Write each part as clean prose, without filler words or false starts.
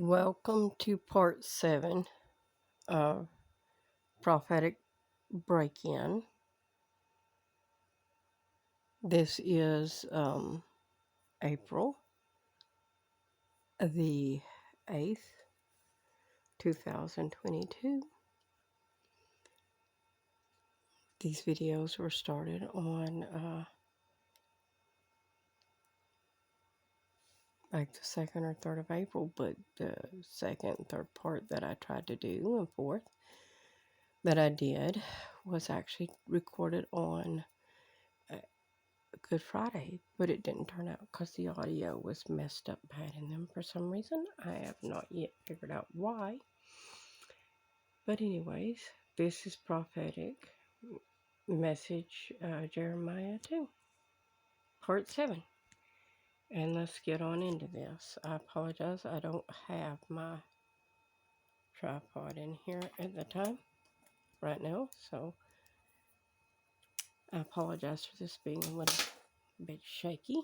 Welcome to part 7 of Prophetic Break-In. This is April the 8th, 2022. These videos were started on like the 2nd or 3rd of April, but the 2nd and 3rd part that I tried to do and 4th that I did was actually recorded on Good Friday, but it didn't turn out because the audio was messed up bad in them for some reason. I have not yet figured out why. But anyways, this is Prophetic Message Jeremiah 2, part 7. And let's get on into this. I apologize, I don't have my tripod in here at the time, right now, so I apologize for this being a little bit shaky.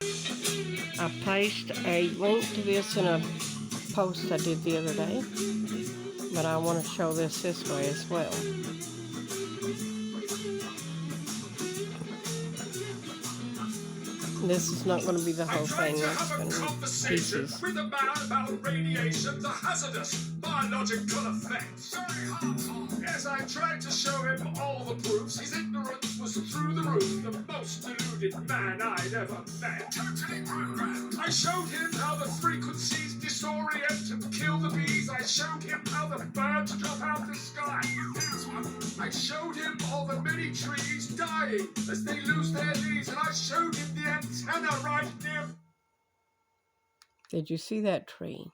I placed a link to this in a post I did the other day, but I want to show this way as well. This is not going to be the whole thing. It's going to be pieces. With a man about radiation, the hazardous biological effects. As I tried to show him all the proofs, his ignorance was through the roof. The most deluded man I'd ever met. Totally programmed. I showed him how the frequencies disorient and kill the bees. I showed him how the birds drop out the sky. I showed him all the many trees dying as they lose their leaves, and I showed him the antenna right near. Did you see that tree?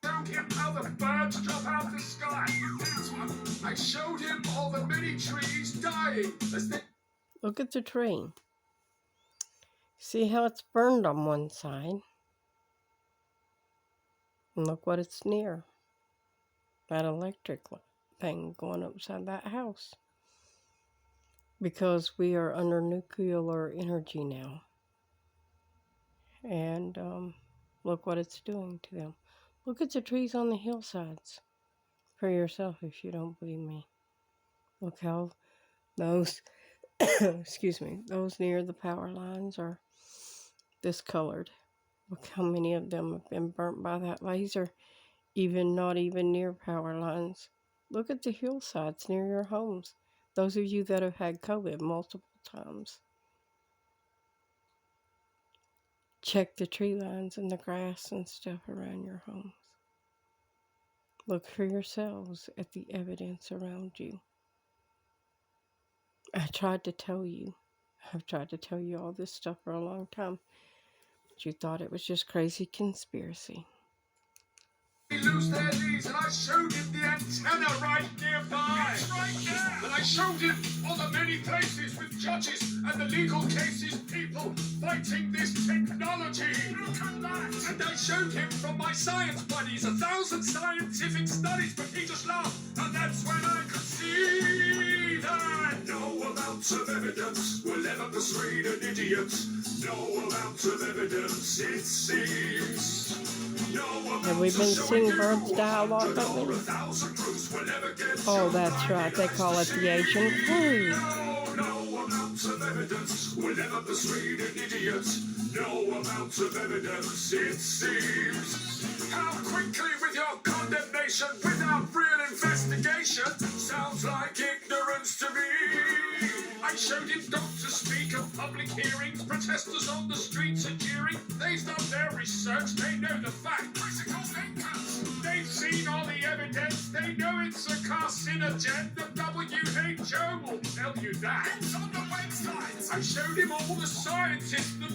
Showed him how the birds drop out the sky. I showed him all the many trees dying as they. Look at the tree. See how it's burned on one side? And look what it's near. That electric thing going upside that house. Because we are under nuclear energy now. And look what it's doing to them. Look at the trees on the hillsides for yourself if you don't believe me. Look how those, excuse me, those near the power lines are discolored. Look how many of them have been burnt by that laser, not even near power lines. Look at the hillsides near your homes. Those of you that have had COVID multiple times. Check the tree lines and the grass and stuff around your homes. Look for yourselves at the evidence around you. I've tried to tell you all this stuff for a long time, but you thought it was just crazy conspiracy. Lose their leaves, and I showed him the antenna right nearby. It's right there. And I showed him all the many places with judges and the legal cases, people fighting this technology. And I showed him from my science buddies 1,000 scientific studies, but he just laughed, and that's when I could see that no amount of evidence will ever persuade an idiot. No amount of evidence, it seems. Have we been seeing birds die a lot lately? Oh, that's right. They call it the Asian flu. No amount of evidence will ever persuade an idiot. No amount of evidence, it seems. How quickly with your condemnation without real investigation sounds like ignorance to me. I showed him doctors speak at public hearings, protesters on the streets are jeering. They've done their research, they know the fact. Critical thinkers. They've seen all the evidence, they know it's a carcinogen. The WHO will tell you that. It's on the website. I showed him all the scientists that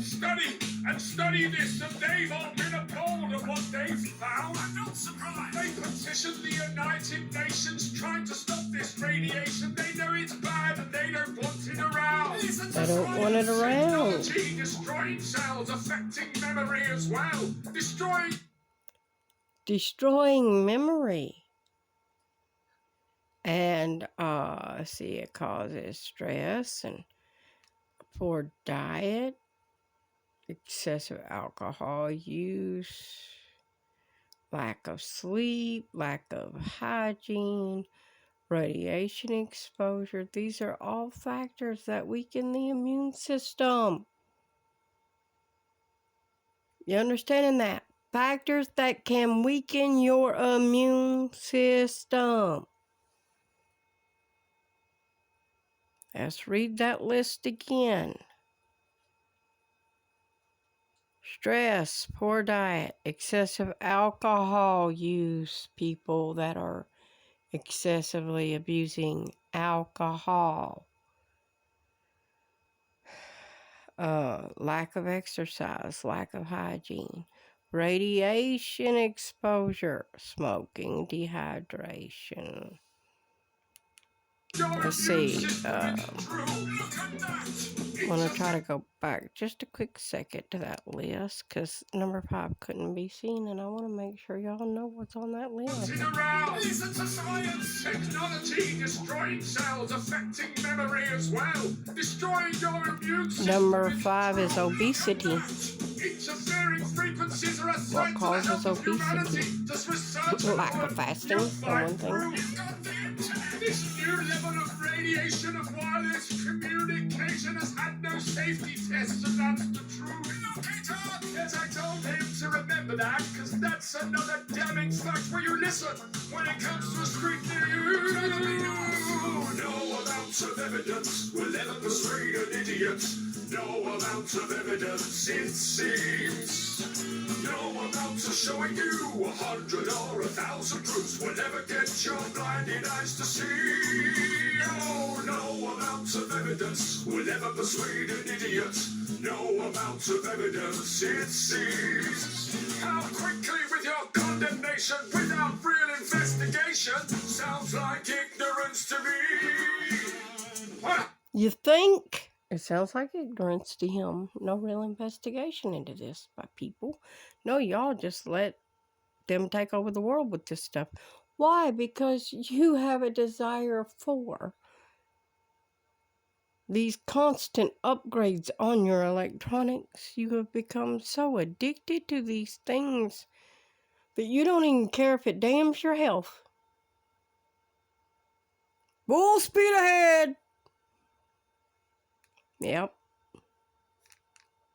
study this, and they've all been appalled at what they've found. I'm not surprised. They petitioned the United Nations trying to stop this radiation. They know it's bad and they don't want it around. I don't want it around. Destroying cells, affecting memory as well. Destroying memory. And see, it causes stress and poor diet excessive alcohol use, lack of sleep, lack of hygiene, radiation exposure. These are all factors that weaken the immune system. You understanding that? Factors that can weaken your immune system. Let's read that list again. Stress, poor diet, excessive alcohol use, people that are excessively abusing alcohol, lack of exercise, lack of hygiene, radiation exposure, smoking, dehydration. Let's see. I'm going to try to go back just a quick second to that list because number 5 couldn't be seen, and I want to make sure y'all know what's on that list. Listen to science. Technology destroying cells, affecting memory as well, destroying your immune system. Number 5 is obesity. Interfering frequencies are a What causes obesity? Lack of fasting, for one thing. This new level of radiation of wireless communication has had no safety tests, and that's the truth. Yes, I told him to remember that, because that's another damning fact where you listen when it comes to street news. No amount of evidence will ever persuade an idiot. No amount of evidence, it seems. No amount of showing you 100 or 1,000 proofs will ever get your blinded eyes to see. Oh, no amount of evidence will ever persuade an idiot. No amount of evidence, it seems. How quickly with your condemnation without real investigation sounds like ignorance to me. What? You think? It sounds like ignorance to him. No real investigation into this by people. No, y'all just let them take over the world with this stuff. Why? Because you have a desire for these constant upgrades on your electronics. You have become so addicted to these things that you don't even care if it damns your health. Full speed ahead! Yep.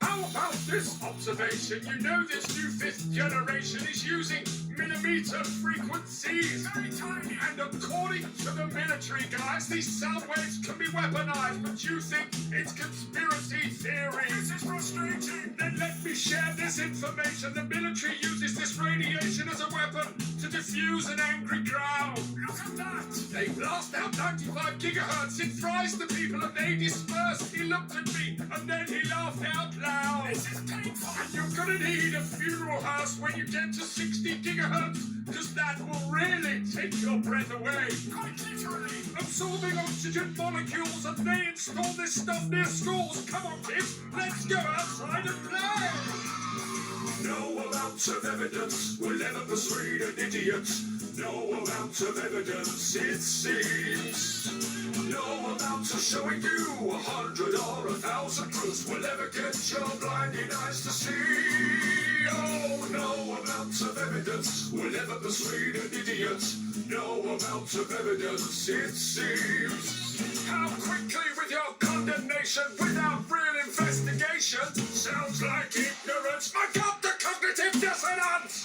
How about this observation? You know this new 5th generation is using millimeter frequencies. Very tiny. And according to the military guys, these sound waves can be weaponized, but you think it's conspiracy theory. This is frustrating. Then let me share this information. The military uses this radiation as a weapon to diffuse an angry crowd. Look at that. They blast out 95 gigahertz. It fries the people and they disperse. He looked at me and then he laughed out loud. This is painful. And you're gonna need a funeral house when you get to 60 gigahertz, because that will really take your breath away. Quite literally. Absorbing oxygen molecules, and they install this stuff near schools. Come on, kids, let's go outside and play. No amount of evidence will ever persuade an idiot. No amount of evidence, it seems. No amount of showing you 100 or 1,000 proofs will ever get your blinded eyes to see. Oh, no amount of evidence will ever persuade an idiot. No amount of evidence, it seems. How quickly with your condemnation without real investigation sounds like ignorance. My God, the cognitive dissonance!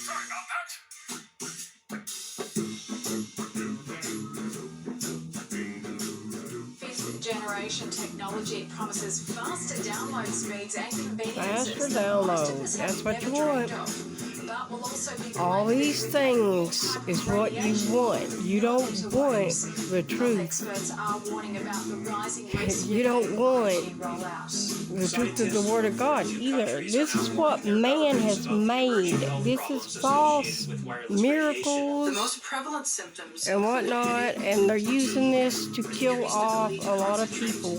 Sorry about that. Fifth generation technology promises faster download speeds and convenience. Faster download. That's what you want. But will also be All these things is what you want. You don't want the truth. Experts are warning about the rising risk You don't want rollout. the truth of the Word of God either. This is what man has made. This is false miracles. The most prevalent symptoms And whatnot, and they're using this to kill off a lot of people,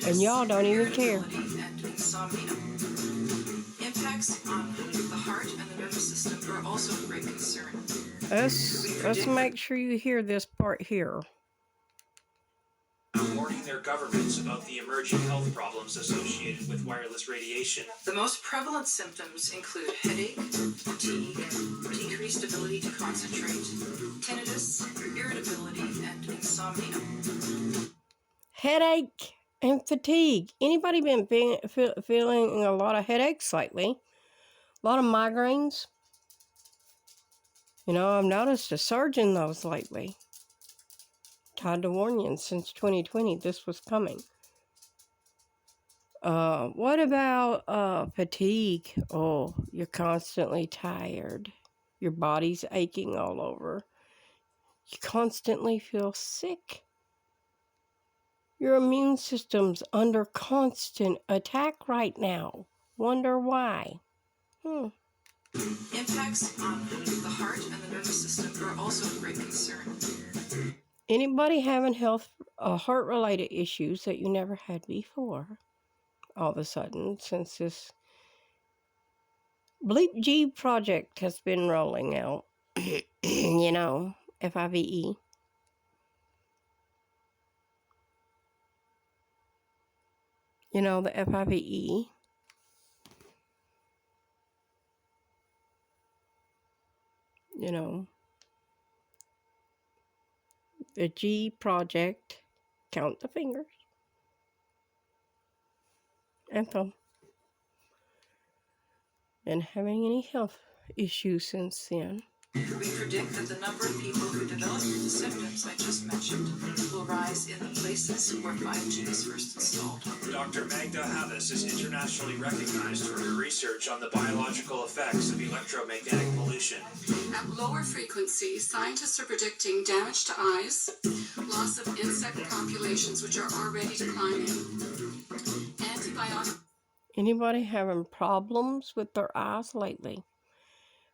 and y'all don't even care. And insomnia. Impacts on the heart and the nervous system are also of great concern. Let's make sure you hear this part here. Warning their governments about the emerging health problems associated with wireless radiation. The most prevalent symptoms include headache, fatigue, decreased ability to concentrate, tinnitus, irritability, and insomnia. Headache and fatigue. Anybody been feeling a lot of headaches lately? A lot of migraines? You know, I've noticed a surge in those lately. Tried to warn you since 2020 this was coming. What about fatigue? Oh, you're constantly tired. Your body's aching all over. You constantly feel sick. Your immune system's under constant attack right now. Wonder why? Impacts on the heart and the nervous system are also of great concern. Anybody having heart-related issues that you never had before? All of a sudden, since this Bleep G project has been rolling out, you know, FIVE. You know, the FIVE. You know, the G project. Count the fingers. And thumb. And having any health issues since then. We predict that the number of people who develop the symptoms I just mentioned will rise in the places where 5G is first installed. Dr. Magda Havas is internationally recognized for her research on the biological effects of electromagnetic pollution. At lower frequencies, scientists are predicting damage to eyes, loss of insect populations which are already declining, antibiotic. Anybody having problems with their eyes lately?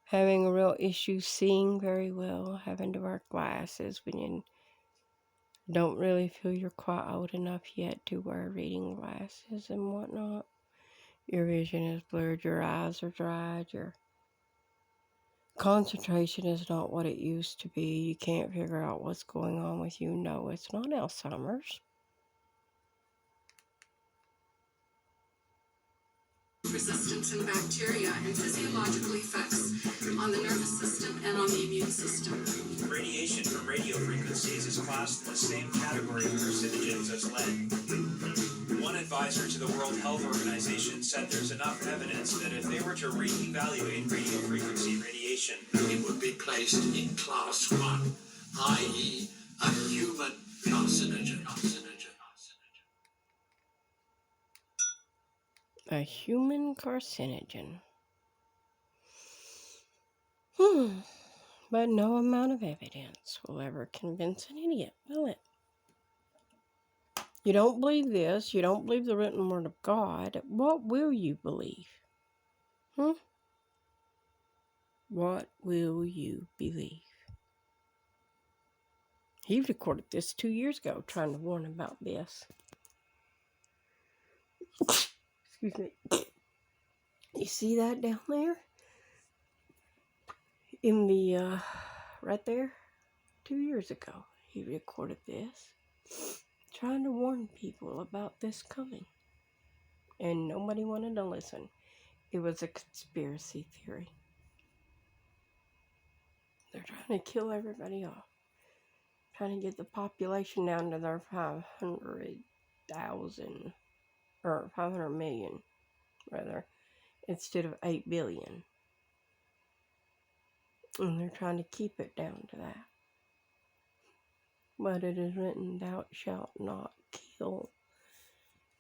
Having a real issue seeing very well, having to wear glasses when you don't really feel you're quite old enough yet to wear reading glasses and whatnot. Your vision is blurred, your eyes are dried, your concentration is not what it used to be. You can't figure out what's going on with you. No, it's not Alzheimer's. Resistance in bacteria and physiological effects on the nervous system and on the immune system. Radiation from radio frequencies is classed in the same category of carcinogens as lead. One advisor to the World Health Organization said there's enough evidence that if they were to re-evaluate radio frequency radiation, it would be placed in class 1, i.e. a human carcinogen. A human carcinogen. But no amount of evidence will ever convince an idiot, will it? You don't believe this, you don't believe the written word of God, what will you believe? What will you believe? He recorded this 2 years ago, trying to warn about this. Excuse me. You see that down there? In the, right there? 2 years ago, he recorded this, trying to warn people about this coming. And nobody wanted to listen. It was a conspiracy theory. They're trying to kill everybody off. Trying to get the population down to their 500,000, or 500 million, rather, instead of 8 billion. And they're trying to keep it down to that. But it is written, thou shalt not kill.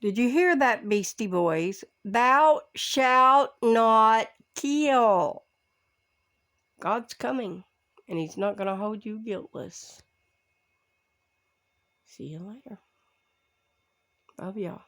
Did you hear that, Beastie Boys? Thou shalt not kill. God's coming, and He's not going to hold you guiltless. See you later. Love y'all.